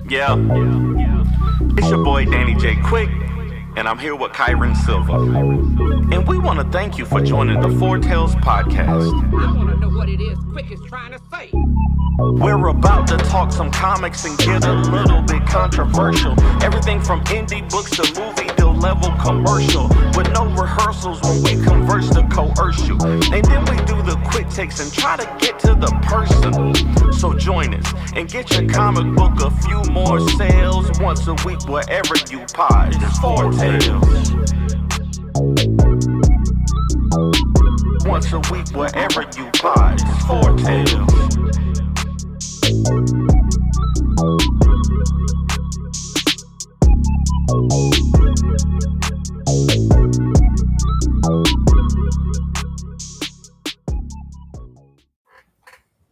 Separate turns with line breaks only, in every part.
Yeah, it's your boy Danny J. Quick, and I'm here with Kyron Silva. And we want to thank you for joining the Four Tales podcast.
I want to know what it is Quick is trying to say.
We're about to talk some comics and get a little bit controversial. Everything from indie books to movie to level commercial. With no rehearsals when we converse to coerce you. And then we do the quick takes and try to get to the person. So join us and get your comic book a few more sales once a week wherever you pod. It's Four Tales. Once a week wherever you pod. It's Four Tales.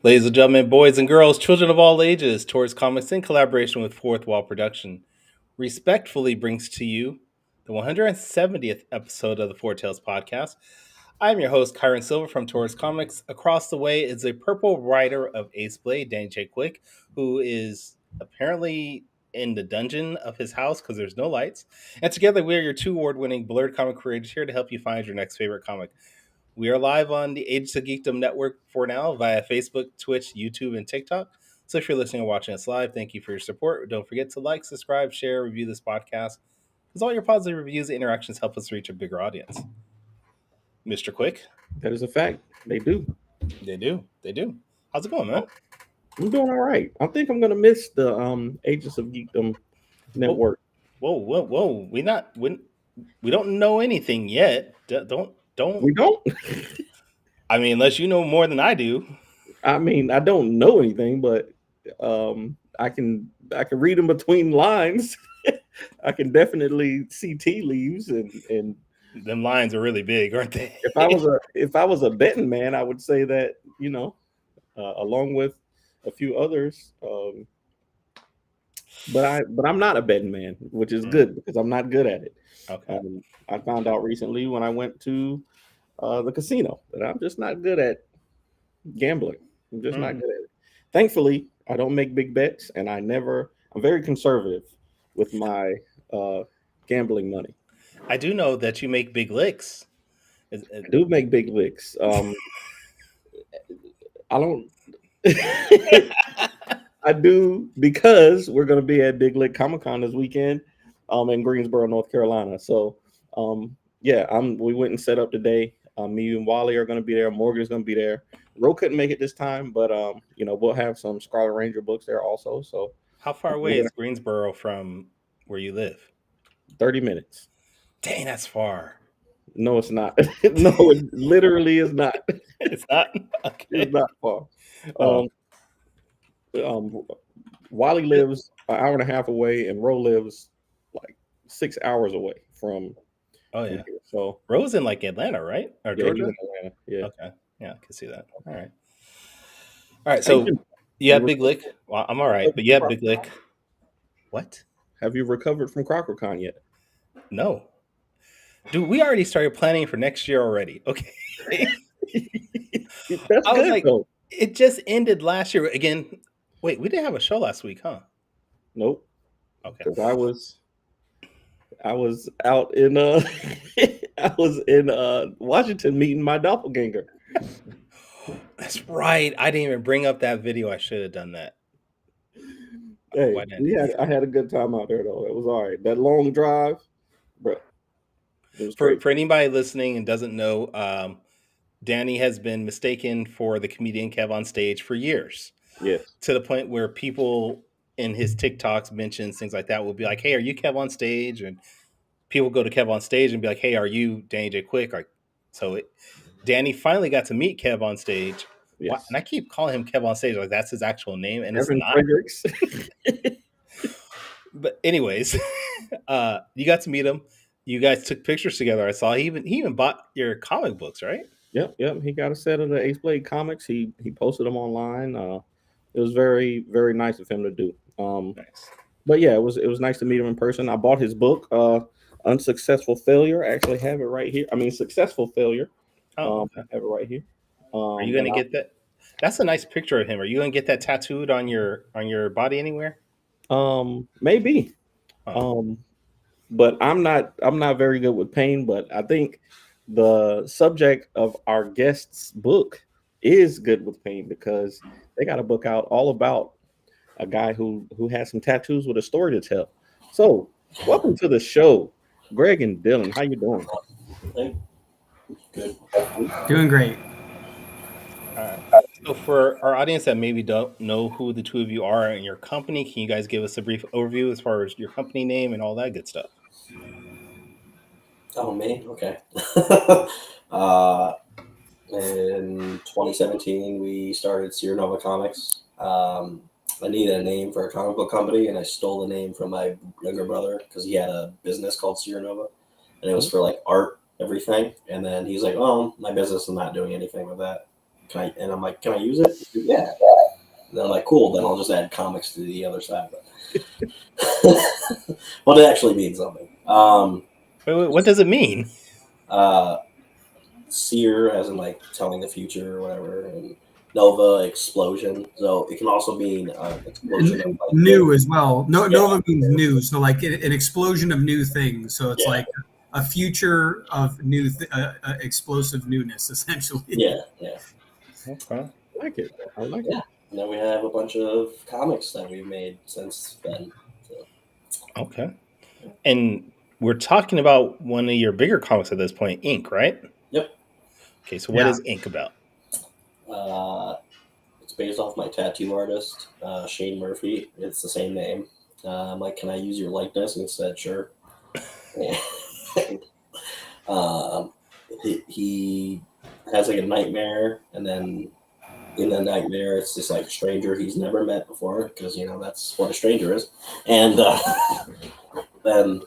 Ladies and gentlemen, boys and girls, children of all ages, Taurus Comics in collaboration with Fourth Wall Production respectfully brings to you the 170th episode of the Four Tales podcast. I'm your host, Kyron Silva from Taurus Comics. Across the way is a purple writer of Ace Blade, Danny J. Quick, who is apparently in the dungeon of his house because there's no lights. And together we are your two award-winning blurred comic creators here to help you find your next favorite comic. We are live on the Ages of Geekdom network for now via Facebook, Twitch, YouTube, and TikTok. So if you're listening or watching us live, thank you for your support. Don't forget to like, subscribe, share, review this podcast, because all your positive reviews and interactions help us reach a bigger audience. Mr. Quick?
That is a fact. They do.
They do. How's it going, man?
I'm doing all right. I think I'm gonna miss the Ages of Geekdom network.
Whoa. We don't know anything yet.
We don't?
I mean, unless you know more than I do.
I mean, I don't know anything, but I can read in between lines. I can definitely see tea leaves and
them lines are really big, aren't they?
if I was a betting man, I would say that, along with a few others. But I'm not a betting man, which is good because I'm not good at it.
Okay.
I found out recently when I went to the casino that I'm just not good at gambling. I'm just not good at it. Thankfully, I don't make big bets, and I'm very conservative with my gambling money.
I do know that you make big licks.
I do make big licks. I don't. I do, because we're going to be at Big Lick Comic-Con this weekend in Greensboro, North Carolina. So, we went and set up today. Me and Wally are going to be there. Morgan's going to be there. Ro couldn't make it this time, but, we'll have some Scarlet Ranger books there also. So,
how far away is Greensboro from where you live?
30 minutes.
Dang, that's far.
No, it's not. No, it literally is not.
It's not? Okay.
It's not far. Wally lives an hour and a half away, and Ro lives like 6 hours away from.
Oh yeah.
Here. So
Ro's in like Atlanta, right? Or
yeah,
Georgia?
he's in Atlanta. Yeah.
Okay. Yeah, I can see that. All right. So you have Big Lick. Well, I'm all right, but you have Big Lick. What?
Have you recovered from CrockerCon yet?
No. Dude, we already started planning for next year already. Okay.
That's good,
like,
though.
It just ended last year. Again, wait, we didn't have a show last week, huh?
Nope.
Okay.
Because I was out in Washington meeting my doppelganger.
That's right. I didn't even bring up that video. I should have done that.
Hey, I had a good time out there though. It was all right. That long drive, bro.
For anybody listening and doesn't know, Danny has been mistaken for the comedian Kev on Stage for years.
Yes.
To the point where people in his TikToks mentions things like that will be like, "Hey, are you Kev on Stage?" And people go to Kev on Stage and be like, "Hey, are you Danny J. Quick?" Danny finally got to meet Kev on Stage.
Yes.
And I keep calling him Kev on Stage like that's his actual name, and
Evan
it's not.
Fredericks.
But anyways, you got to meet him. You guys took pictures together. I saw he even bought your comic books, right?
Yep. He got a set of the Ace Blade comics. He posted them online. It was very, very nice of him to do.
Nice.
But yeah, it was nice to meet him in person. I bought his book, Unsuccessful Failure. I actually have it right here. I mean, Successful Failure.
Okay.
I have it right here.
Are you going to get that? That's a nice picture of him. Are you going to get that tattooed on your body anywhere?
Maybe.
Oh,
But I'm not very good with pain, but I think the subject of our guest's book is good with pain because they got a book out all about a guy who has some tattoos with a story to tell. So, welcome to the show, Greg and Dylan. How you doing?
Hey, good.
Doing great.
all right. So, for our audience that maybe don't know who the two of you are and your company, can you guys give us a brief overview as far as your company name and all that good stuff?
Oh, me? Okay. uh, in 2017, we started Seernova Comics. I needed a name for a comic book company, and I stole the name from my younger brother because he had a business called Seernova, and it was for like art, everything. And then he's like, "Oh, my business is not doing anything with that. Can I?" And I'm like, "Can I use it?" He's like, yeah. And they're like, "Cool. Then I'll just add comics to the other side." Well, it actually means something.
Wait, what does it mean?
Uh, Seer, as in like telling the future or whatever, and Nova explosion. So it can also mean explosion of like
New as well. No,
yeah,
Nova means new, so like an explosion of new things. So it's
yeah,
like a future of new, explosive newness, essentially.
yeah, yeah,
Okay.
I like it. I like
yeah.
it.
And then we have a bunch of comics that we've made since then. So,
Okay. And we're talking about one of your bigger comics at this point, Ink, right?
yep.
Okay, so what
Yeah.
is Ink about?
It's based off my tattoo artist, Shane Murphy. It's the same name. I'm like, can I use your likeness? And he said, sure. um, he has like a nightmare, and then in the nightmare, it's this like stranger he's never met before, because that's what a stranger is. And then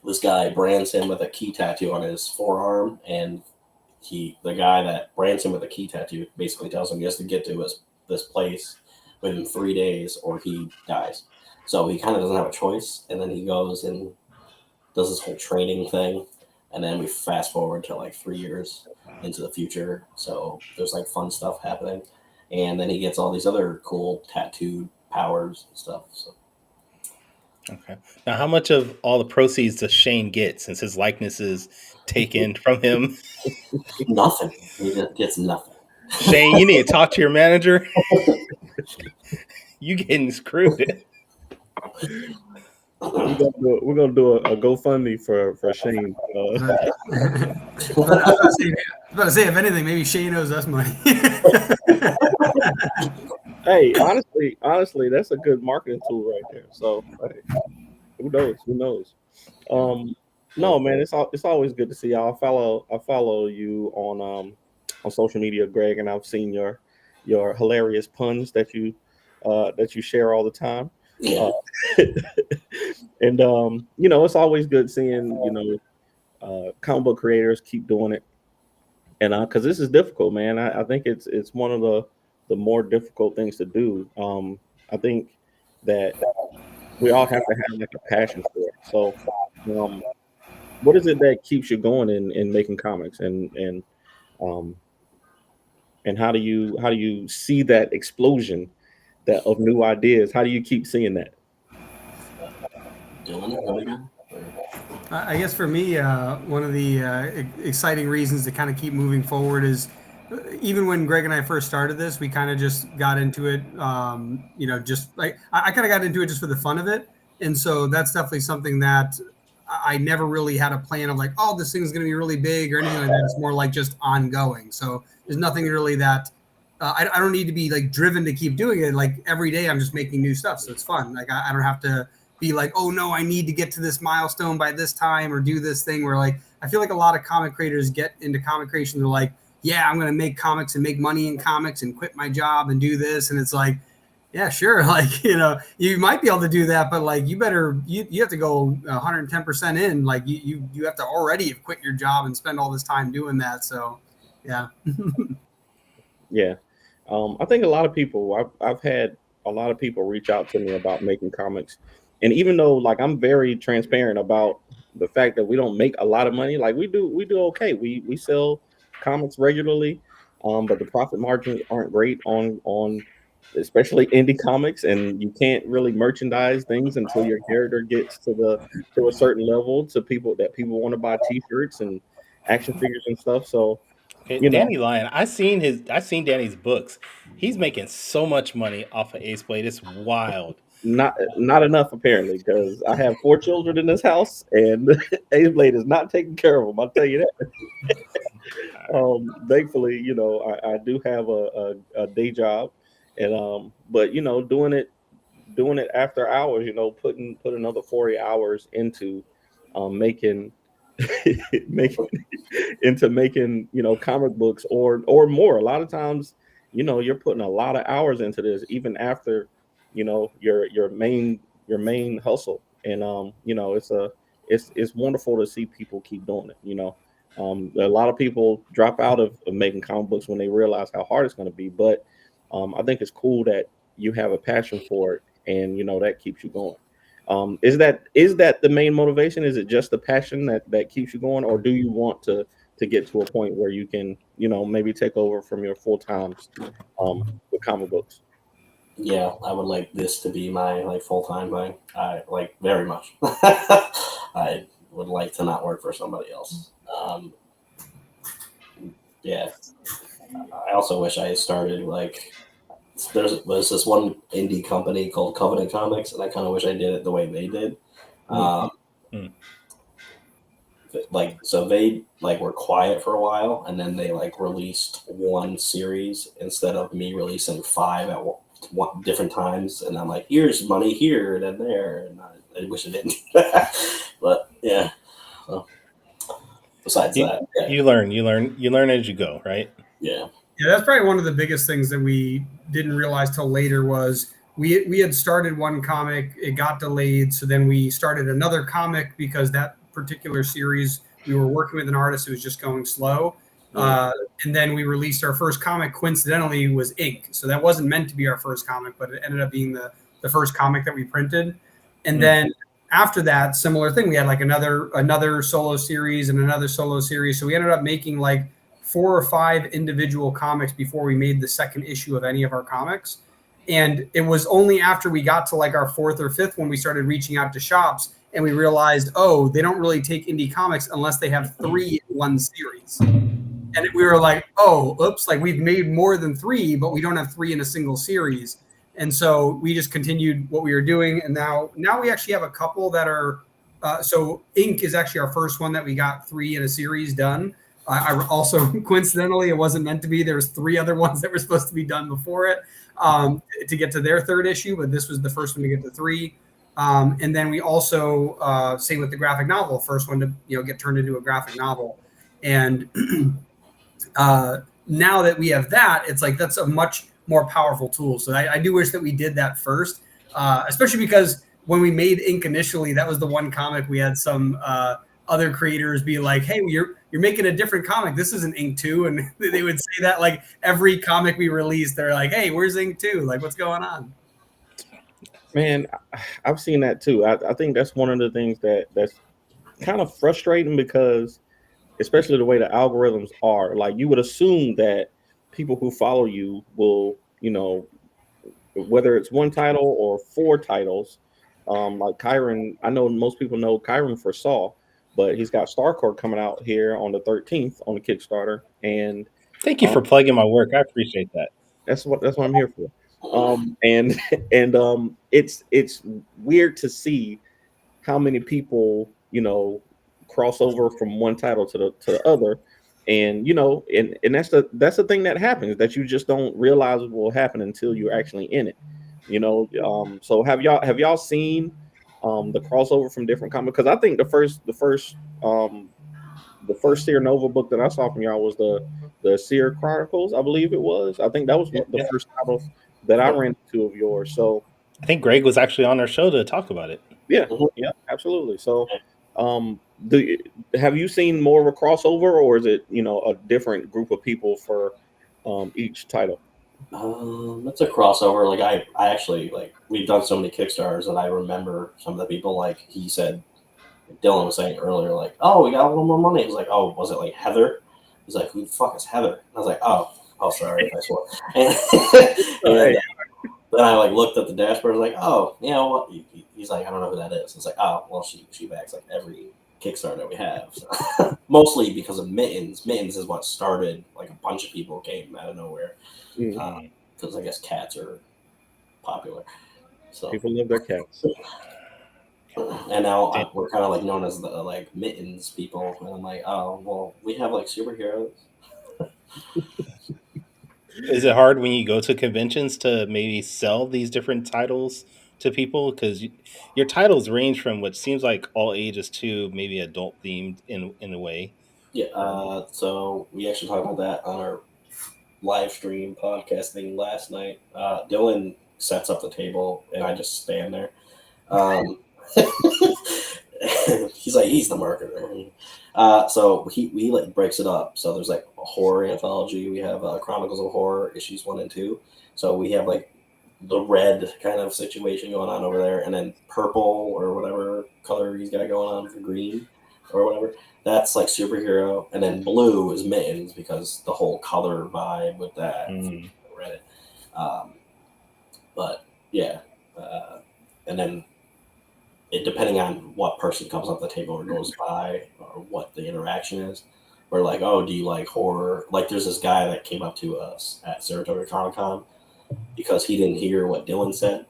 this guy brands him with a key tattoo on his forearm, and the guy that brands him with a key tattoo basically tells him he has to get to this place within 3 days or he dies. So he kind of doesn't have a choice, and then he goes and does this whole training thing, and then we fast forward to like 3 years into the future. So there's like fun stuff happening, and then he gets all these other cool tattooed powers and stuff. So
Okay. Now, how much of all the proceeds does Shane get since his likeness is taken from him?
nothing. He just gets nothing.
Shane, you need to talk to your manager. You getting screwed.
We're gonna do a GoFundMe for Shane.
But I was about to say, if anything, maybe Shane owes us money.
Hey, honestly, that's a good marketing tool right there. So, hey, who knows? Who knows? No, man, it's always good to see y'all. I follow you on social media, Greg, and I've seen your hilarious puns that you share all the time.
Yeah.
Uh, and it's always good seeing comic book creators keep doing it, and because this is difficult, man. I think it's one of the more difficult things to do. I think that we all have to have like a passion for it. So, um, what is it that keeps you going in making comics, um, and how do you see that explosion that of new ideas? How do you keep seeing that?
Dylan, what again?
I guess for me, one of the exciting reasons to kind of keep moving forward is even when Greg and I first started this, we kind of just got into it, just like I kind of got into it just for the fun of it. And so that's definitely something that I never really had a plan of like, oh, this thing's going to be really big or anything like that. It's more like just ongoing. So there's nothing really that I don't need to be like driven to keep doing it. Like every day I'm just making new stuff. So it's fun. Like I don't have to be like, oh no, I need to get to this milestone by this time or do this thing where like, I feel like a lot of comic creators get into comic creation. They're like, yeah, I'm going to make comics and make money in comics and quit my job and do this. And it's like, yeah, sure. Like, you might be able to do that, but like, you have to go 110% in. Like you have to already have quit your job and spend all this time doing that. So yeah.
Yeah, I think a lot of people. I've had a lot of people reach out to me about making comics, and even though like I'm very transparent about the fact that we don't make a lot of money, like we do okay. We sell comics regularly, but the profit margins aren't great on especially indie comics, and you can't really merchandise things until your character gets to a certain level to people that people want to buy T-shirts and action figures and stuff. So
Okay,
you know,
Danny Lyon. I seen Danny's books. He's making so much money off of Ace Blade. It's wild.
not enough apparently, because I have 4 children in this house, and Ace Blade is not taking care of them. I'll tell you that. Thankfully, I do have a day job, and but doing it after hours, put another 40 hours into making making making comic books or more. A lot of times, you're putting a lot of hours into this even after your main hustle. And it's wonderful to see people keep doing it. A lot of people drop out of making comic books when they realize how hard it's going to be, but I think it's cool that you have a passion for it, and that keeps you going. Is that the main motivation? Is it just the passion that keeps you going, or do you want to get to a point where you can maybe take over from your full times with comic books?
Yeah, I would like this to be my like full time thing. I like very much. I would like to not work for somebody else. Yeah, I also wish I had started like there's this one indie company called Covenant Comics, and I kind of wish I did it the way they did. Um,
Mm.
like so they like were quiet for a while, and then they like released one series instead of me releasing 5 at one different times, and I'm like, here's money here and then there, and I wish I didn't. But yeah, so, besides
You,
that, yeah,
you learn as you go, right?
yeah.
Yeah, that's probably one of the biggest things that we didn't realize till later was we had started one comic, it got delayed, so then we started another comic because that particular series we were working with an artist who was just going slow. And then we released our first comic, coincidentally, was Ink. So that wasn't meant to be our first comic, but it ended up being the first comic that we printed. And then after that, similar thing, we had like another solo series and another solo series. So we ended up making like 4 or 5 individual comics before we made the second issue of any of our comics. And it was only after we got to like our 4th or 5th when we started reaching out to shops and we realized, oh, they don't really take indie comics unless they have 3 in one series. And we were like, oh, oops, like we've made more than 3, but we don't have 3 in a single series. And so we just continued what we were doing. And now we actually have a couple that are, so Ink is actually our first one that we got 3 in a series done. I also, coincidentally, it wasn't meant to be. There was 3 other ones that were supposed to be done before it to get to their 3rd issue, but this was the first one to get to 3. And then we also, same with the graphic novel, first one to get turned into a graphic novel. And now that we have that, it's like that's a much more powerful tool. So I do wish that we did that first, especially because when we made Ink initially, that was the one comic we had some other creators be like, hey, you're making a different comic. This isn't Ink 2. And they would say that like every comic we released, they're like, hey, where's Ink 2? Like, what's going on?
Man, I've seen that too. I think that's one of the things that's kind of frustrating, because especially the way the algorithms are, like you would assume that people who follow you will, whether it's one title or 4 titles, like Kyron. I know most people know Kyron for Saw, but he's got Starcore coming out here on the 13th on the Kickstarter, and
Thank you for plugging my work. I appreciate that.
that's what I'm here for. And it's weird to see how many people cross over from one title to the other, and and that's the thing that happens, that you just don't realize will happen until you're actually in it. So have y'all seen the crossover from different comics? Because I think the first Seernova book that I saw from y'all was the Seer Chronicles, I believe it was. I think that was the first title that I ran into of yours. So
I think Greg was actually on our show to talk about it.
yeah, absolutely. So have you seen more of a crossover, or is it a different group of people for each title?
It's a crossover. Like I actually like we've done so many Kickstarters that I remember some of the people. Like he said, Dylan was saying earlier, like, oh, we got a little more money. He's like, oh, was it like Heather? He's like, who the fuck is Heather? And I was like, oh, sorry, I swore. And then I like looked at the dashboard, like, oh, you know what? He's like, I don't know who that is. It's like, oh, well, she backs like every Kickstarter that we have. So mostly because of Mittens. Mittens is what started like a bunch of people came out of nowhere because I guess cats are popular. So
People love their cats.
and now we're kind of like known as the like Mittens people, and I'm like, oh, well, we have like superheroes.
Is it hard when you go to conventions to maybe sell these different titles to people? Because your titles range from what seems like all ages to maybe adult themed in a way.
Yeah. So we actually talked about that on our live stream podcast thing last night. Dylan sets up the table, and I just stand there. He's the marketer. So we like breaks it up. So there's like a horror anthology. We have Chronicles of Horror issues 1 and 2. So we have like the red kind of situation going on over there, and then purple or whatever color he's got going on for green or whatever. That's like superhero, and then blue is Mittens because the whole color vibe with that. Reddit. But yeah, and then it depending on what person comes up the table or goes by or what the interaction is. We're like, oh, do you like horror? Like, there's this guy that came up to us at Saratoga Comic Con because he didn't hear what Dylan said.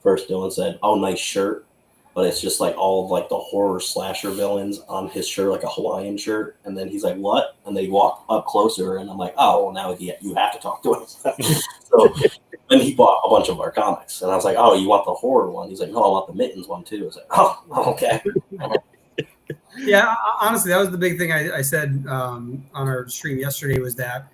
First, Dylan said, "Oh, nice shirt," but it's just like all of like the horror slasher villains on his shirt, like a Hawaiian shirt. And then he's like, "What?" And they walk up closer, and I'm like, "Oh, well, now you have to talk to us." So then he bought a bunch of our comics, and I was like, "Oh, you want the horror one?" He's like, "No, I want the Mittens one too." I was like, "Oh, okay."
Yeah, honestly, that was the big thing I said on our stream yesterday was that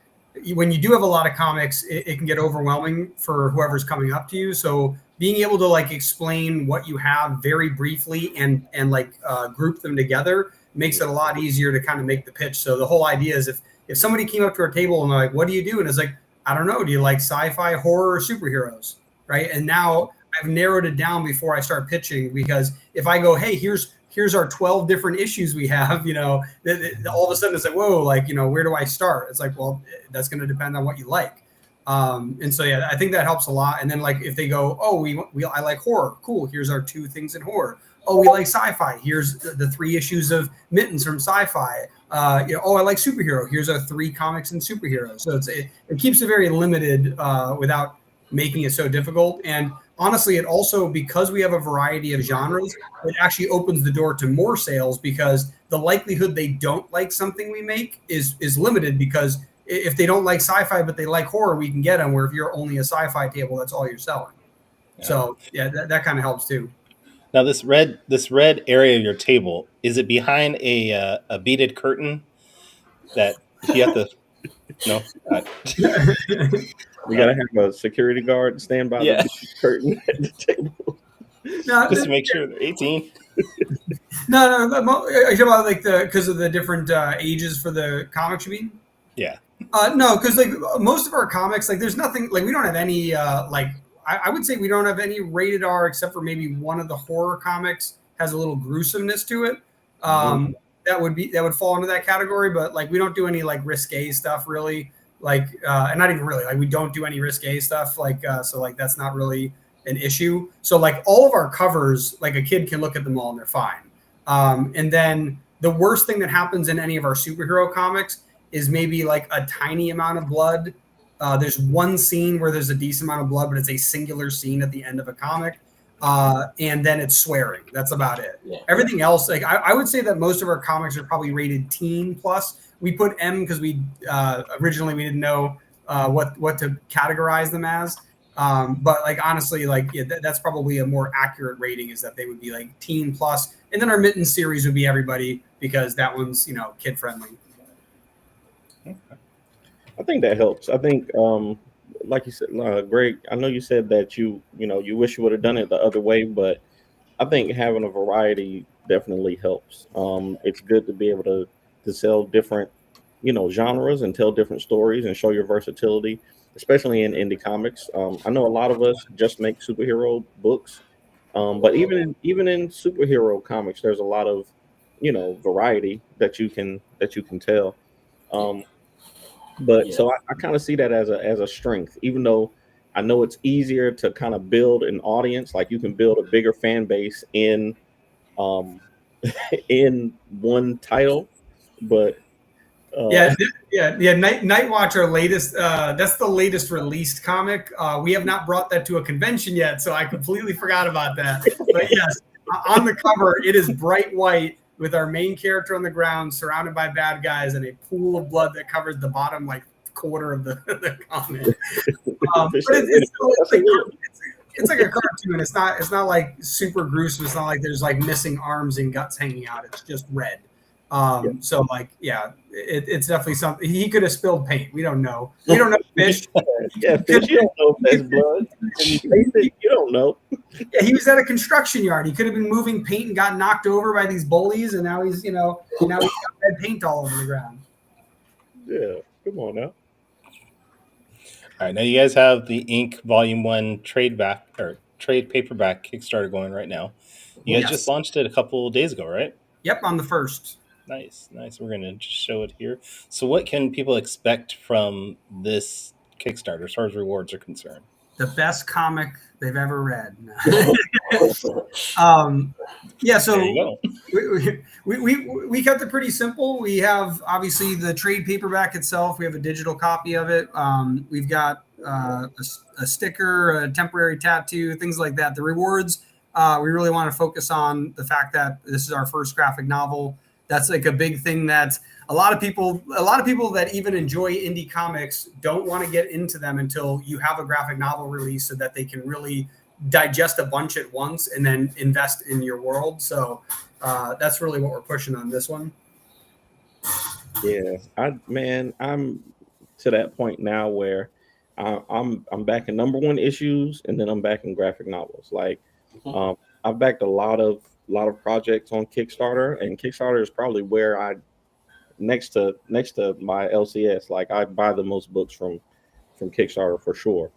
when you do have a lot of comics, it can get overwhelming for whoever's coming up to you. So being able to like explain what you have very briefly and like group them together makes it a lot easier to kind of make the pitch. So the whole idea is if somebody came up to our table and they're like, "What do you do?" and it's like, "I don't know. Do you like sci-fi, horror, or superheroes?" Right? And now I've narrowed it down before I start pitching because if I go, "Hey, here's our 12 different issues we have," all of a sudden it's like, whoa, like, where do I start? It's like, well, that's going to depend on what you like. And so, yeah, I think that helps a lot. And then like, if they go, oh, I like horror. Cool. Here's our 2 things in horror. Oh, we like sci-fi. Here's the 3 issues of Mittens from Sci-Fi. Oh, I like superhero. Here's our 3 comics in superhero. So it keeps it very limited without making it so difficult. And honestly, it also, because we have a variety of genres, it actually opens the door to more sales because the likelihood they don't like something we make is limited because if they don't like sci-fi but they like horror, we can get them, where if you're only a sci-fi table, that's all you're selling. Yeah. So yeah, that kind of helps too.
Now this red area of your table, is it behind a beaded curtain that if you have to no?
We gotta have a security guard stand by the curtain at the table.
No,
just to make sure they're 18.
No. Are you talking about like because of the different ages for the comics? You mean?
Yeah.
No, because like most of our comics, like there's nothing like we don't have any like I would say we don't have any rated R except for maybe one of the horror comics has a little gruesomeness to it. That would fall into that category, but like we don't do any like risque stuff really. Like and not even really, like we don't do any risque stuff, like so like that's not really an issue. So like all of our covers, like a kid can look at them all and they're fine. And then the worst thing that happens in any of our superhero comics is maybe like a tiny amount of blood. There's one scene where there's a decent amount of blood, but it's a singular scene at the end of a comic. And then it's swearing. That's about it. Yeah. Everything else, like I would say that most of our comics are probably rated teen plus. We put M because we originally we didn't know what to categorize them as. But like honestly, like that's probably a more accurate rating, is that they would be like teen plus. And then our Mittens series would be everybody because that one's kid friendly.
I think that helps. I think like you said, Greg, I know you said that you wish you would have done it the other way, but I think having a variety definitely helps. It's good to be able to sell different, genres and tell different stories and show your versatility, especially in indie comics. I know a lot of us just make superhero books, but even in superhero comics, there's a lot of, variety that you can tell. But so I kind of see that as a strength, even though I know it's easier to kind of build an audience, like you can build a bigger fan base um in one title, but
Yeah, yeah. Night Watch, our latest. That's the latest released comic. We have not brought that to a convention yet, so I completely forgot about that. But yes, on the cover, it is bright white with our main character on the ground, surrounded by bad guys, and a pool of blood that covers the bottom like quarter of the comic. But it's like a cartoon. It's not like super gruesome. It's not like there's like missing arms and guts hanging out. It's just red. So like, yeah, it's definitely something. He could have spilled paint. We don't know. We don't know fish.
Yeah, fish. You don't know if that's blood. You don't know.
Yeah, he was at a construction yard. He could have been moving paint and got knocked over by these bullies, and now he's got red paint all over the ground.
Yeah, come on now.
All right, now you guys have the Ink Volume 1 trade paperback Kickstarter going right now. You guys just launched it a couple days ago, right?
Yep, on the 1st.
Nice. We're going to just show it here. So what can people expect from this Kickstarter as far as rewards are concerned?
The best comic they've ever read. Yeah, so we kept it pretty simple. We have obviously the trade paperback itself. We have a digital copy of it. We've got a sticker, a temporary tattoo, things like that. The rewards, we really want to focus on the fact that this is our first graphic novel. That's like a big thing that a lot of people that even enjoy indie comics don't want to get into them until you have a graphic novel release so that they can really digest a bunch at once and then invest in your world. So that's really what we're pushing on this one.
Yeah, I'm to that point now where I'm back in #1 issues, and then I'm back in graphic novels. Like I've backed a lot of projects on Kickstarter, and Kickstarter is probably where I next to my LCS, like I buy the most books from Kickstarter for sure.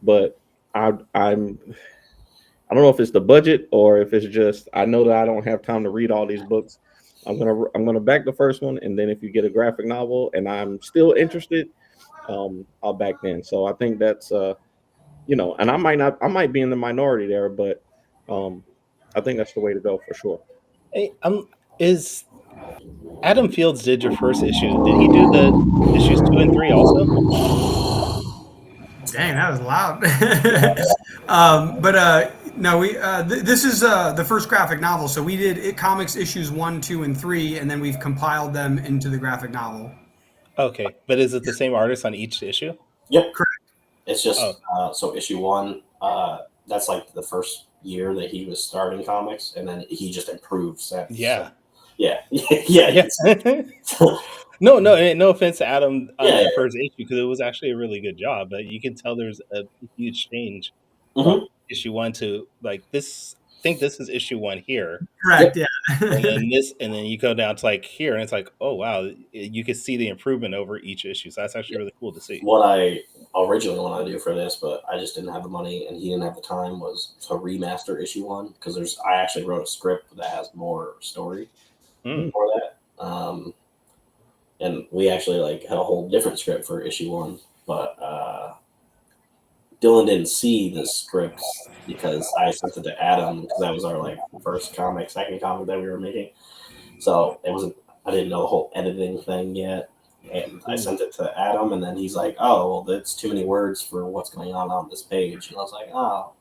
But I don't know if it's the budget or if it's just I know that I don't have time to read all these books. I'm gonna back the first one, and then if you get a graphic novel and I'm still interested, I'll back then. So I think that's and I might be in the minority there, but I think that's the way to go for sure.
Hey, is Adam Fields did your first issue? Did he do the issues 2 and 3 also?
Dang, that was loud. No, we this is the first graphic novel. So we did It Comics issues 1, 2, and 3, and then we've compiled them into the graphic novel.
Okay, but is it the same artist on each issue?
Yep,
correct.
It's just so issue 1. That's like the first year that he was starting comics, and then he just improved since.
Yeah.
Yeah. Yeah.
No offense to Adam on the first issue, because it was actually a really good job, but you can tell there's a huge change from issue 1 to like this. I think this is issue 1 here.
Correct. Yeah.
and then you go down to like here, and it's like, oh wow, you can see the improvement over each issue. So that's actually really cool to see.
What I originally wanted to do for this, but I just didn't have the money and he didn't have the time, was to remaster issue 1, because I actually wrote a script that has more story for that. And we actually like had a whole different script for issue 1, but Dylan didn't see the scripts because I sent it to Adam, because that was our like second comic that we were making. So I didn't know the whole editing thing yet. And I sent it to Adam, and then he's like, oh, well, that's too many words for what's going on this page. And I was like, oh,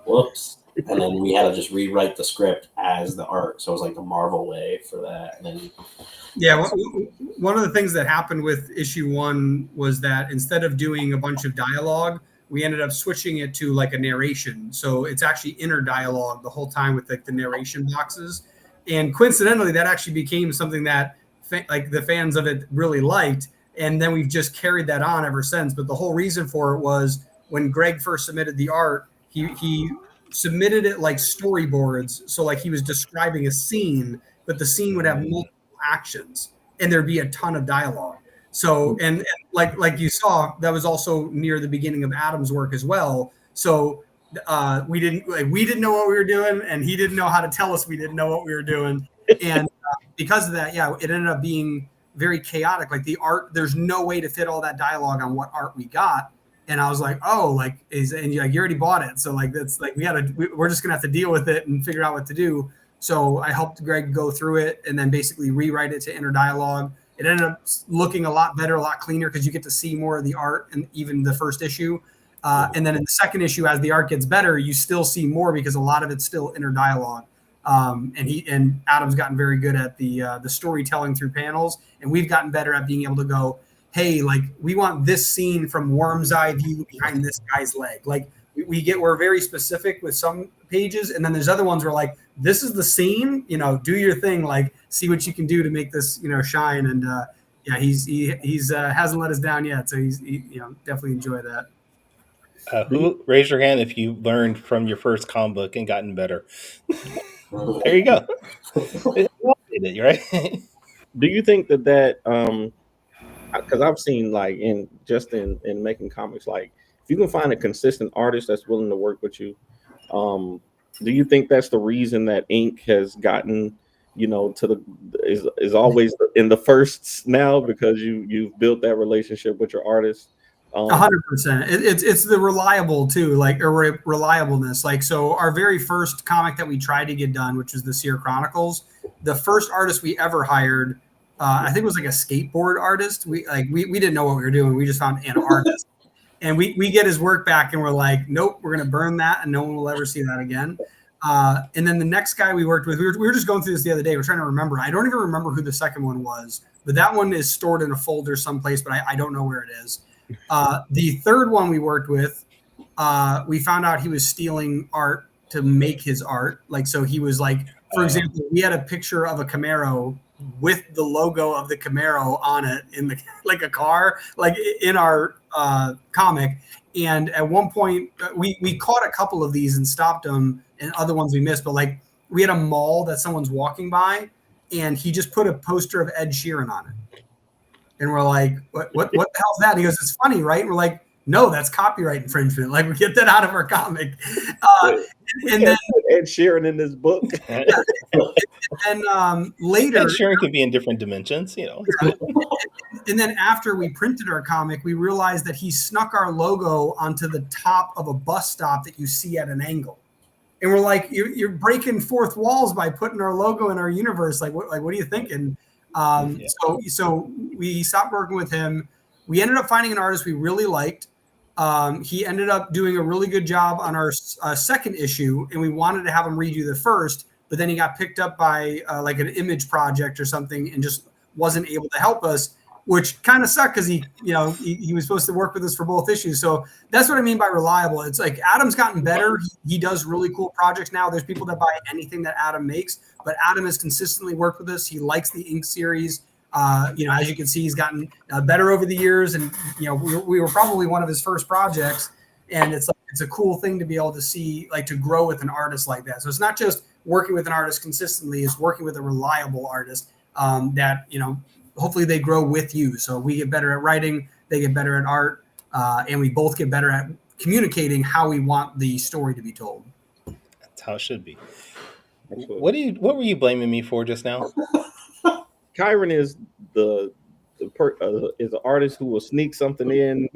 whoops. And then we had to just rewrite the script as the art. So it was like the Marvel way for that. And then,
yeah, one of the things that happened with issue 1 was that instead of doing a bunch of dialogue, we ended up switching it to like a narration. So it's actually inner dialogue the whole time with like the narration boxes. And coincidentally, that actually became something that like the fans of it really liked. And then we've just carried that on ever since. But the whole reason for it was when Greg first submitted the art, he submitted it like storyboards. So like he was describing a scene, but the scene would have multiple actions and there'd be a ton of dialogue. So, and like you saw, that was also near the beginning of Adam's work as well. So we didn't know what we were doing, and he didn't know how to tell us we didn't know what we were doing. And because of that, yeah, it ended up being very chaotic. Like the art, there's no way to fit all that dialogue on what art we got. And I was like, oh, like, and you're like, you already bought it. So like, that's like, we're just gonna have to deal with it and figure out what to do. So I helped Greg go through it and then basically rewrite it to inner dialogue. It ended up looking a lot better, a lot cleaner, because you get to see more of the art and even the first issue. And then in the second issue, as the art gets better, you still see more because a lot of it's still inner dialogue. And Adam's gotten very good at the storytelling through panels, and we've gotten better at being able to go, hey, like, we want this scene from Worm's eye view behind this guy's leg. Like, we're very specific with some pages, and then there's other ones where like, this is the scene, do your thing, like, see what you can do to make this, shine. And yeah, he's hasn't let us down yet, so he's definitely enjoy that.
Who raise your hand if you learned from your first comic book and gotten better? There you go. Right?
Do you think that because I've seen like in making comics, like if you can find a consistent artist that's willing to work with you, do you think that's the reason that ink has gotten to the is always in the firsts now, because you've built that relationship with your artist?
100%. It's the reliable too, like, or reliableness. Like, so our very first comic that we tried to get done, which was the Seer Chronicles, the first artist we ever hired, I think it was like a skateboard artist. We didn't know what we were doing. We just found an artist, and we get his work back, and we're like, nope, we're gonna burn that, and no one will ever see that again. And then the next guy we worked with, we were just going through this the other day. We're trying to remember. I don't even remember who the second one was, but that one is stored in a folder someplace, but I don't know where it is. The third one we worked with, we found out he was stealing art to make his art. Like, so he was like, for example, we had a picture of a Camaro with the logo of the Camaro on it in the like a car, like in our comic. And at one point, we caught a couple of these and stopped them, and other ones we missed. But like, we had a mall that someone's walking by, and he just put a poster of Ed Sheeran on it. And we're like, what the hell's that? And he goes, it's funny, right? And we're like, no, that's copyright infringement. Like, we get that out of our comic. And then
Ed Sheeran in this book.
and later,
Ed Sheeran could be in different dimensions,
And then after we printed our comic, we realized that he snuck our logo onto the top of a bus stop that you see at an angle. And we're like, you're breaking fourth walls by putting our logo in our universe. Like, what are you thinking? So we stopped working with him. We ended up finding an artist we really liked. He ended up doing a really good job on our second issue, and we wanted to have him redo the first, but then he got picked up by like an image project or something and just wasn't able to help us, which kind of sucked because he was supposed to work with us for both issues. So that's what I mean by reliable. It's like Adam's gotten better. He does really cool projects now. There's people that buy anything that Adam makes, but Adam has consistently worked with us. He likes the Ink series. As you can see, he's gotten better over the years, and we were probably one of his first projects. And it's a cool thing to be able to see, like, to grow with an artist like that. So it's not just working with an artist consistently; it's working with a reliable artist that hopefully they grow with you. So we get better at writing, they get better at art, and we both get better at communicating how we want the story to be told.
That's how it should be. What were you blaming me for just now?
Kyron is is an artist who will sneak something in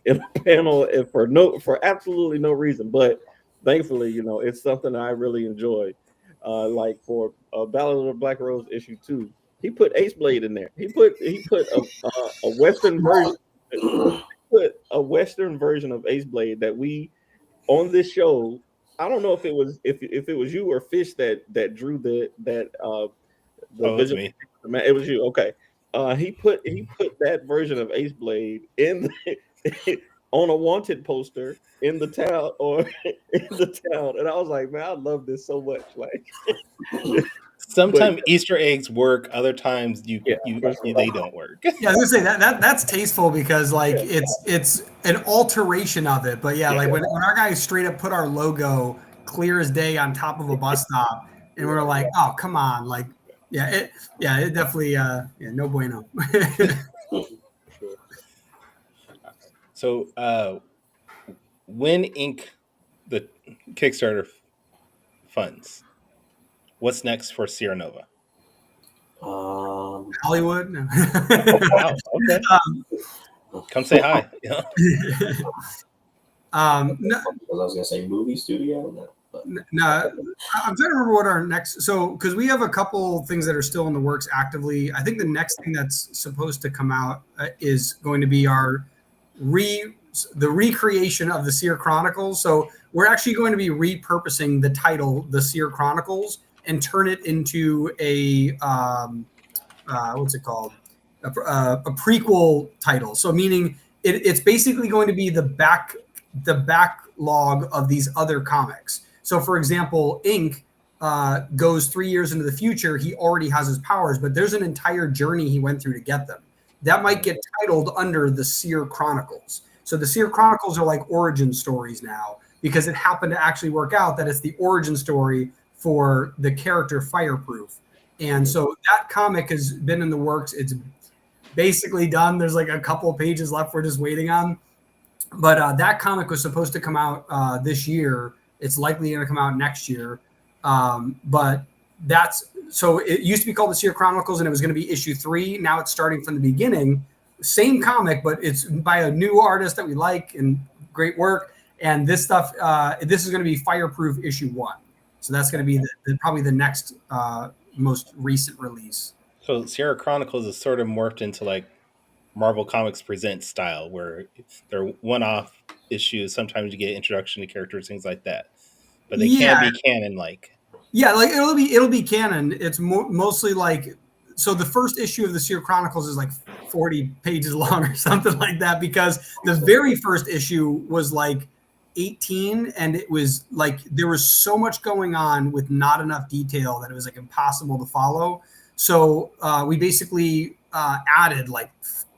a panel for absolutely no reason. But thankfully, it's something I really enjoy. Like for Ballad of the Black Rose issue 2, he put Ace Blade in there. He put a Western version. Put a Western version of Ace Blade that we on this show. I don't know if it was you or Fish that drew the
It's me.
It was you. Okay. He put that version of Ace Blade in on a wanted poster in the town and I was like, man, I love this so much. Like,
sometimes Easter eggs work, other times they don't work.
Yeah, I was gonna say that's tasteful because like it's an alteration of it. But like when our guys straight up put our logo clear as day on top of a bus stop, and we were like, oh, come on, like. It definitely no bueno.
So when Ink the Kickstarter funds, what's next for Seernova?
Hollywood. No.
Wow, okay. Come say hi. Yeah.
No,
Because I was gonna say movie studio. No, but
no, I'm trying to remember what our next. So, because we have a couple things that are still in the works actively. I think the next thing that's supposed to come out is going to be our the recreation of the Seer Chronicles. So we're actually going to be repurposing the title, the Seer Chronicles, and turn it into a what's it called? A prequel title. So meaning it's basically going to be the backlog of these other comics. So for example, Ink goes 3 years into the future. He already has his powers, but there's an entire journey he went through to get them. That might get titled under the Seer Chronicles. So the Seer Chronicles are like origin stories now because it happened to actually work out that it's the origin story for the character Fireproof. And so that comic has been in the works. It's basically done. There's like a couple of pages left we're just waiting on. But that comic was supposed to come out this year. It's likely going to come out next year. But that's so it used to be called the Seer Chronicles and it was going to be issue 3. Now it's starting from the beginning. Same comic, but it's by a new artist that we like and great work. And this stuff, this is going to be Fireproof issue 1. So that's going to be probably the next most recent release.
So Sierra Chronicles is sort of morphed into like Marvel Comics Presents style, where they're one-off issues. Sometimes you get introduction to characters, things like that, but they can't be canon like.
Yeah, like it'll be canon. It's mostly like so. The first issue of the Seer Chronicles is like 40 pages long or something like that because the very first issue was like 18 and it was like there was so much going on with not enough detail that it was like impossible to follow. So we basically added like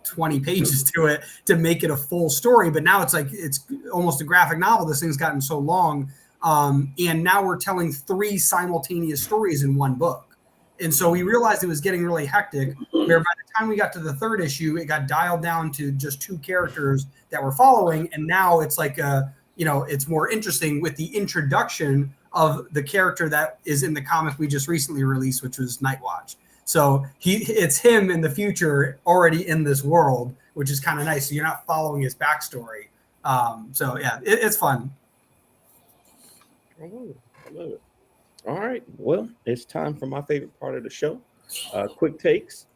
20 pages to it to make it a full story. But now it's like it's almost a graphic novel. This thing's gotten so long. And now we're telling 3 simultaneous stories in one book. And so we realized it was getting really hectic, where by the time we got to the 3rd issue, it got dialed down to just 2 characters that we're following. And now it's like, it's more interesting with the introduction of the character that is in the comic we just recently released, which was Nightwatch. So it's him in the future already in this world, which is kind of nice. So you're not following his backstory. So yeah, it's fun.
I love it. All right. Well, it's time for my favorite part of the show. Quick takes.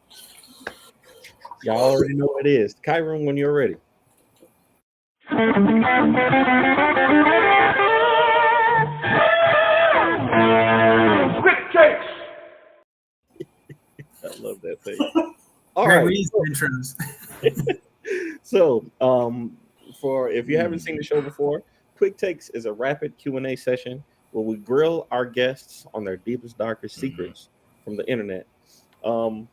Y'all already know what it is. Kyron, when you're ready.
Quick takes.
I love that thing. All
Great,
right.
we need some intros.
So, for if you haven't seen the show before, Quick Takes is a rapid Q&A session where we grill our guests on their deepest, darkest secrets from the internet. No,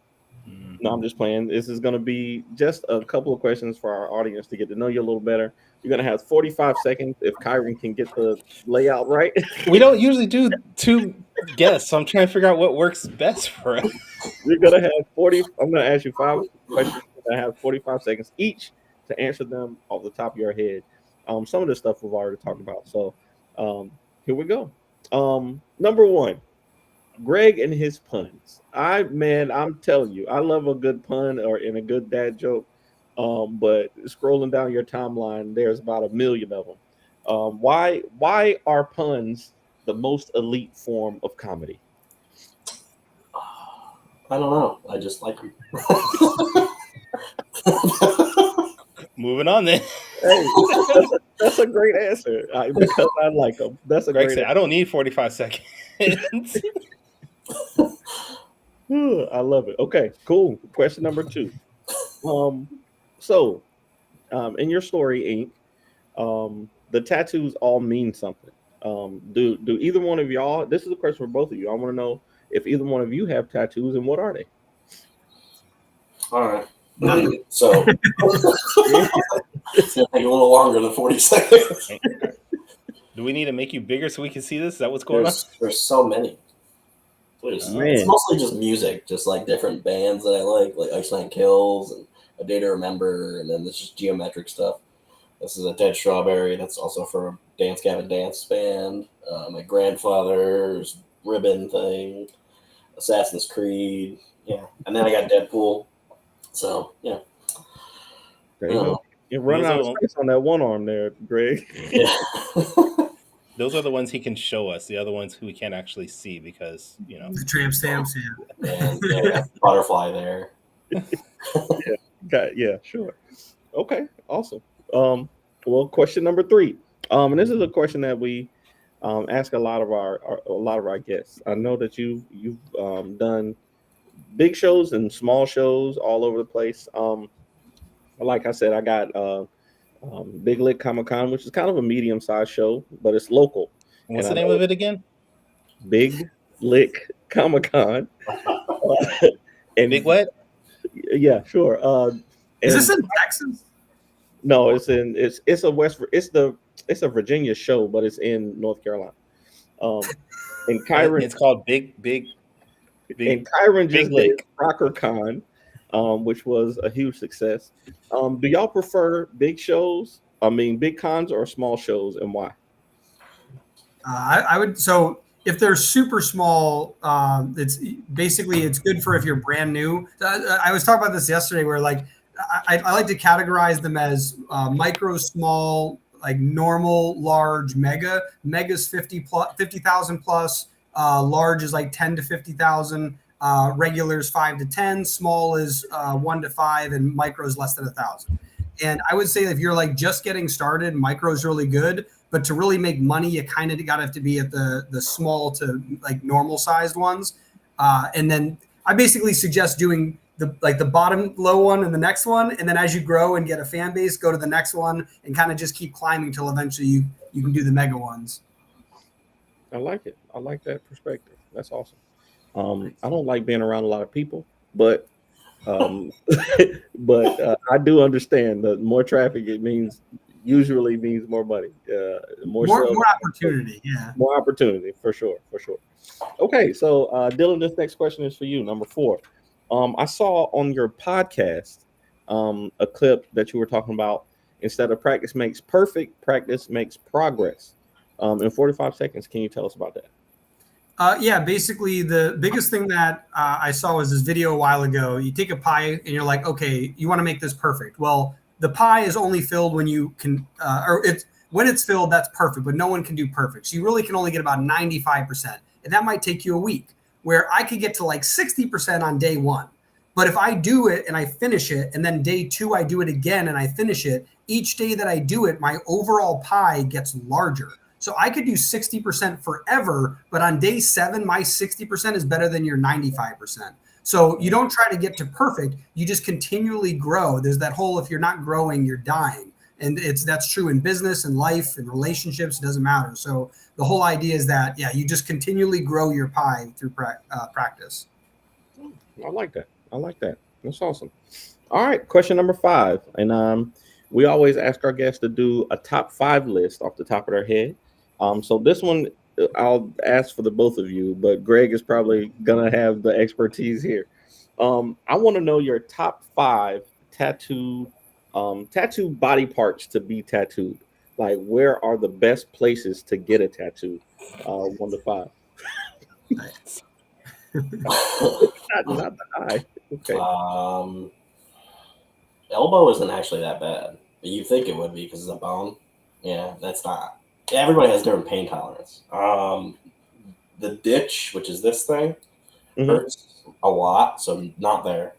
I'm just playing. This is going to be just a couple of questions for our audience to get to know you a little better. You're going to have 45 seconds if Kyron can get the layout right.
We don't usually do 2 guests, so I'm trying to figure out what works best for us.
You're going to have 40. I'm going to ask you 5 questions. You're going to have 45 seconds each to answer them off the top of your head. Some of the stuff we've already talked about. So here we go. Number 1, Greg and his puns. I'm telling you, I love a good pun in a good dad joke. But scrolling down your timeline, there's about 1 million of them. Why are puns the most elite form of comedy?
I don't know. I just like them.
Moving on then.
Hey, that's a great answer because I like them. That's a
Greg
great
said,
answer.
I don't need 45 seconds.
I love it. Okay, cool. Question number 2. In your story, Ink, the tattoos all mean something. Do either one of y'all? This is a question for both of you. I want to know if either one of you have tattoos and what are they?
All right. So it's gonna take a little longer than 40 seconds.
Do we need to make you bigger so we can see this? Is that what's going on?
There's so many. It's mostly just music, just like different bands that I like Iceland Kills and A Day to Remember, and then there's just geometric stuff. This is a Dead Strawberry. That's also for a Dance Gavin Dance band. My grandfather's ribbon thing, Assassin's Creed, yeah. And then I got Deadpool. So yeah.
There you go. You're running
Those
out of
are-
space on that one arm there, Greg.
Yeah.
Those are the ones he can show us. The other ones we can't actually see because
The tramp stamps,
And yeah, butterfly there.
Yeah, sure. Okay, awesome. Well, question number 3. And this is a question that we ask a lot of our guests. I know that you've done big shows and small shows all over the place. Like I said, I got Big Lit Comic Con, which is kind of a medium-sized show, but it's local.
What's
And
the
I
name
know
of it again?
Big Lick Comic Con. And
Big what?
yeah, sure.
is this
And
in Texas?
no, it's a Virginia show, but it's in North Carolina. And Kyron
It's called Big
and Kyron just
Big
did
Lick.
Rocker Con, which was a huge success. Do y'all prefer big shows? I mean, big cons or small shows, and why?
I would. So if they're super small, it's good for if you're brand new. I was talking about this yesterday, where like I like to categorize them as micro, small, like normal, large, mega. Mega's 50,000 plus. Large is like 10 to 50,000. Regular is 5 to 10. Small is 1 to 5, and micro is less than 1,000. And I would say if you're like just getting started, micro is really good. But to really make money, you kind of got to have to be at the small to like normal sized ones. And then I basically suggest doing the bottom low one and the next one. And then as you grow and get a fan base, go to the next one and kind of just keep climbing till eventually you can do the mega ones.
I like it. I like that perspective. That's awesome. I don't like being around a lot of people, but I do understand that more traffic usually means more money, more
opportunity. Yeah,
more opportunity for sure. Okay, so Dylan, this next question is for you, number 4. I saw on your podcast a clip that you were talking about. Instead of practice makes perfect, practice makes progress. In 45 seconds, can you tell us about that?
Yeah, basically the biggest thing that I saw was this video a while ago. You take a pie and you're like, okay, you want to make this perfect. Well, the pie is only filled when you can, when it's filled, that's perfect, but no one can do perfect. So you really can only get about 95%. And that might take you a week, where I could get to like 60% on day 1. But if I do it and I finish it, and then day 2, I do it again and I finish it, each day that I do it, my overall pie gets larger. So I could do 60% forever, but on day 7, my 60% is better than your 95%. So you don't try to get to perfect. You just continually grow. There's that whole, if you're not growing, you're dying. And that's true in business and life and relationships. It doesn't matter. So the whole idea is that, you just continually grow your pie through practice.
I like that. That's awesome. All right, question number 5. And we always ask our guests to do a top 5 list off the top of their head. So this one, I'll ask for the both of you, but Greg is probably gonna have the expertise here. I want to know your top 5 tattoo body parts to be tattooed. Like, where are the best places to get a tattoo? 1 to 5. not the eye. Okay.
Elbow isn't actually that bad, but you think it would be because it's a bone. Yeah, that's not. Everybody has different pain tolerance. The ditch, which is this thing, hurts a lot, so not there.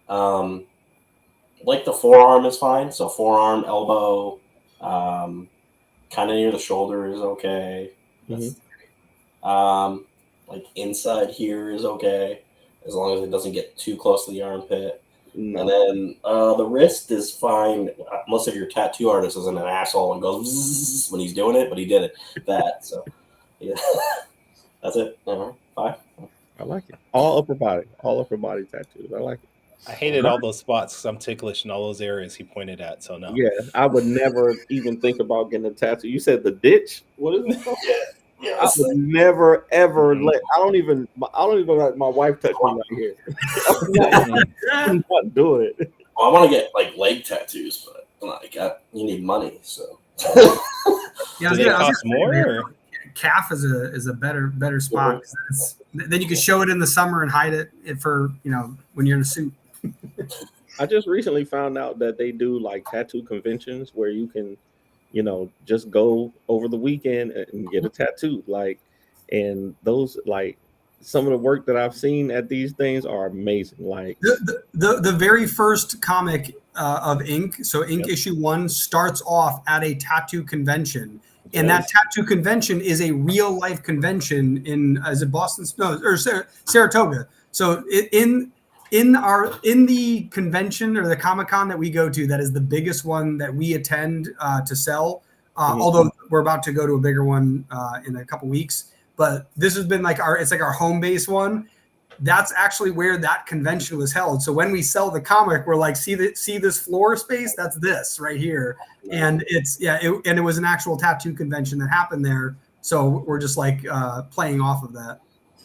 Like the forearm is fine. So forearm, elbow, kind of near the shoulder is okay. Like inside here is okay, as long as it doesn't get too close to the armpit. No. And then the wrist is fine, unless if your tattoo artist isn't an asshole and goes zzz when he's doing it, but he did it. So, yeah, that's it. 5.
I like it. All upper body tattoos. I like it.
I hated all those spots because I'm ticklish in all those areas he pointed at. So no.
Yeah, I would never even think about getting a tattoo. You said the ditch. What is it called?
Yeah,
I would never ever let. I don't even let my wife touch me right here. I'm not doing it.
Well, I want to get like leg tattoos, but like you need money, so.
Yeah,
do they cost more? Or?
Calf is a better spot. Then you can show it in the summer and hide it for when you're in a suit.
I just recently found out that they do like tattoo conventions where you can, just go over the weekend and get a tattoo. Like, and those like some of the work that I've seen at these things are amazing. Like,
The very first comic of Ink, so Ink
Yep.
issue 1 starts off at a tattoo convention, and that
Yes.
tattoo convention is a real life convention in is it Boston? No, or Saratoga. So in the convention or the Comic-Con that we go to, that is the biggest one that we attend to sell.
Mhm.
Although we're about to go to a bigger one in a couple weeks, but this has been like our home base one. That's actually where that convention was held. So when we sell the comic, we're like, see this floor space? That's this right here. And it was an actual tattoo convention that happened there. So we're just like playing off of that.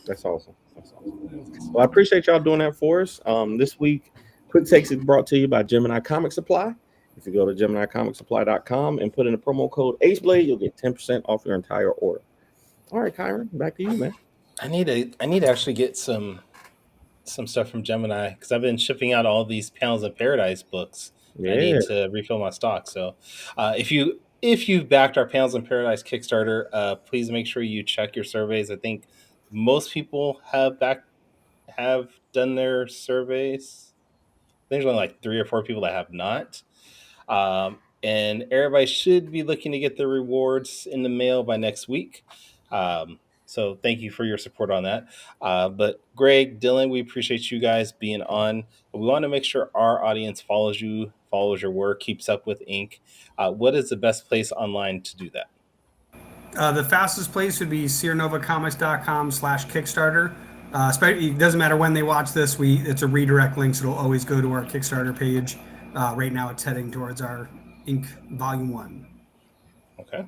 That's awesome. That's awesome. Well, I appreciate y'all doing that for us. This week, Quick Takes is brought to you by Gemini Comic Supply. If you go to GeminiComicSupply.com and put in the promo code AceBlade, you'll get 10% off your entire order. All right, Kyron, back to you, man.
I need to actually get some stuff from Gemini because I've been shipping out all these Panels of Paradise books.
Yeah.
I need to refill my stock. So if you've backed our Panels in Paradise Kickstarter, please make sure you check your surveys. I think most people have done their surveys. There's only like 3 or 4 people that have not. And everybody should be looking to get their rewards in the mail by next week. So thank you for your support on that. But Greg, Dylan, we appreciate you guys being on. We want to make sure our audience follows you, follows your work, keeps up with Ink. What is the best place online to do that?
The fastest place would be SeernOvaComics.com/Kickstarter. It doesn't matter when they watch this. It's a redirect link, so it'll always go to our Kickstarter page. Right now, it's heading towards our Ink Volume 1.
Okay.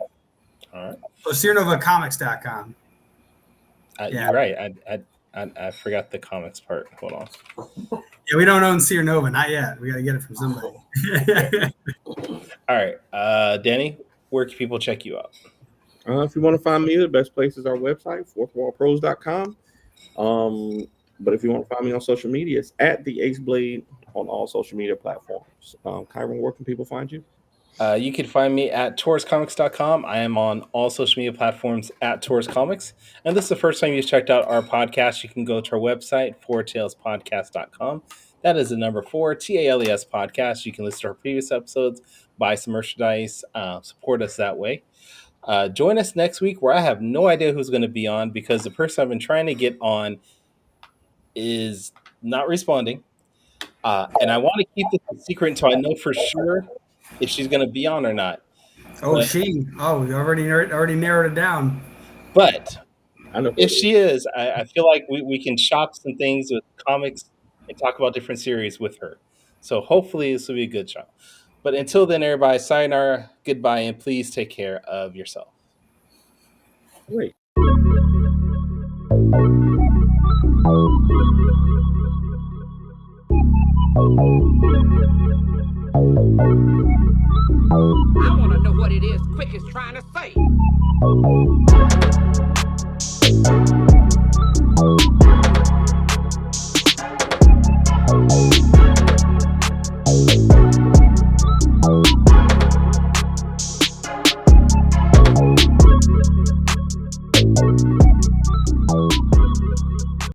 All right.
So SeernOvaComics.com.
You're right. I forgot the comics part. Hold on.
Yeah, we don't own Seernova, not yet. We got to get it from somebody.
All right. Danny, where can people check you out?
If you want to find me, the best place is our website, fourthwallpros.com. But if you want to find me on social media, it's at the Ace Blade on all social media platforms. Kyron, where can people find you?
You can find me at TaurusComics.com. I am on all social media platforms at Taurus Comics. And this is the first time you've checked out our podcast, you can go to our website, fourtalespodcast.com. That is the number 4, TALES podcast. You can listen to our previous episodes, buy some merchandise, support us that way. Join us next week where I have no idea who's going to be on because the person I've been trying to get on is not responding. And I want to keep this a secret until I know for sure if she's going to be on or not.
We already narrowed it down.
But
I know
if she is, I feel like we can shop some things with comics and talk about different series with her. So hopefully this will be a good show. But until then, everybody, sayonara, goodbye, and please take care of yourself.
Great.
I want to know what it is Quick is trying to say.